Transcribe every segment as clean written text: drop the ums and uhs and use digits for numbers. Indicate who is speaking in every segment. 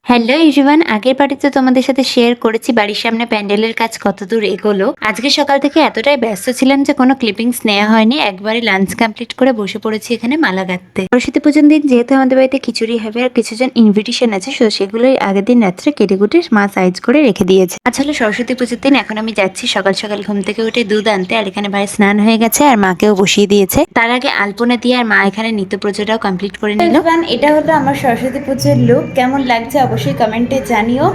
Speaker 1: Hello everyone, আগের পার্টিতে তোমাদের সাথে শেয়ার করেছি বাড়ির সামনে প্যান্ডেলের কাজ কতদূর এগোলো। আজকে সকাল থেকে এতটাই ব্যস্ত ছিলাম যে কোনো ক্লিপিংস নেওয়া হয়নি। একবারে লাঞ্চ কমপ্লিট করে বসে পড়েছি এখানে মালা গাঁথতে। সরস্বতী পুজোর দিন যেহেতু আমাদের বাড়িতে খিচুড়ি হবে আর কিছুজন ইনভিটেশন আছে, তো সেগুলোই আগের দিন রাত্রে কেটে কুটে মা সাইজ করে রেখে দিয়েছে। আচ্ছা, হলো সরস্বতী পুজোর দিন। এখন আমি যাচ্ছি সকাল সকাল ঘুম থেকে উঠে দুধ আনতে, আর এখানে ভাই স্নান হয়ে গেছে আর মাকেও বসিয়ে দিয়েছে। তার আগে আলপনা দিয়ে আর মা এখানে নিত্য পুজোটাও কমপ্লিট করে নিল। এটা হলো আমার সরস্বতী পুজোর লুক। কেমন লাগছে অবশ্যই কমেন্টে জানিও।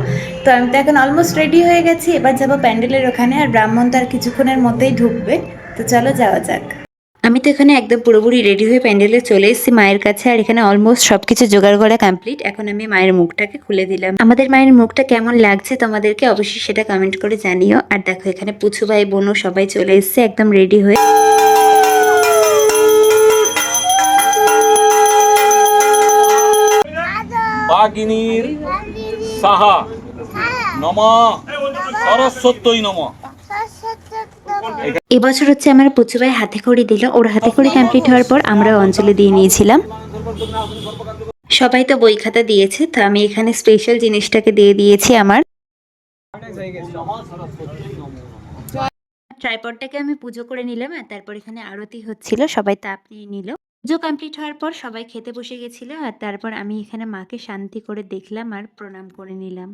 Speaker 1: তো আমি তো এখন অলমোস্ট রেডি হয়ে গেছি, এবার যাবো প্যান্ডেলের ওখানে, আর ব্রাহ্মণ তো আর কিছুক্ষণের মধ্যেই ঢুকবে। তো চলো যাওয়া যাক। আমি তো এখানে একদম পুরোপুরি রেডি হয়ে প্যান্ডেলে চলে এসেছি মায়ের কাছে, আর এখানে অলমোস্ট সবকিছু জোগাড় করা কমপ্লিট। এখন আমি মায়ের মুখটাকে খুলে দিলাম। আমাদের মায়ের মুখটা কেমন লাগছে তোমাদেরকে অবশ্যই সেটা কমেন্ট করে জানিও। আর দেখো এখানে পুচু ভাই বোনও সবাই চলে এসেছে একদম রেডি হয়ে।
Speaker 2: বাগিনীর সাহা নম সরস্বত্যই নম।
Speaker 1: এবছর হচ্ছে আমার পুচু ভাই হাতে খড়ি দিল। ওর হাতে খড়ি কমপ্লিট হওয়ার পর আমরা অঞ্জলি দিয়ে নিয়েছিলাম। সবাই তো বই খাতা দিয়েছে, তো আমি এখানে স্পেশাল জিনিসটাকে দিয়ে দিয়েছি আমার ট্রাইপডটাকে। আমি পুজো করে নিলাম, আর তারপর এখানে আরতি হচ্ছিল, সবাই তাপ নিয়ে নিল। পুজো কমপ্লিট হওয়ার পর সবাই খেতে বসে গেছিল, আর তারপর আমি এখানে মাকে শান্তি করে দেখলাম আর প্রণাম করে নিলাম।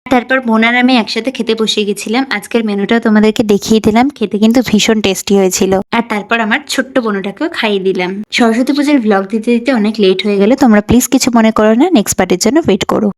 Speaker 1: তারপর বোন আর আমি একসাথে খেতে বসে গেছিলাম। আজকের মেনুটাও তোমাদেরকে দেখিয়ে দিলাম। খেতে কিন্তু ভীষণ টেস্টি হয়েছিল। আর তারপর আমার ছোট্ট বোনটাকেও খাইয়ে দিলাম। সরস্বতী পুজোর ব্লগ দিতে দিতে অনেক লেট হয়ে গেল। তোমরা প্লিজ কিছু মনে করো না, নেক্সট পার্টির জন্য ওয়েট করো।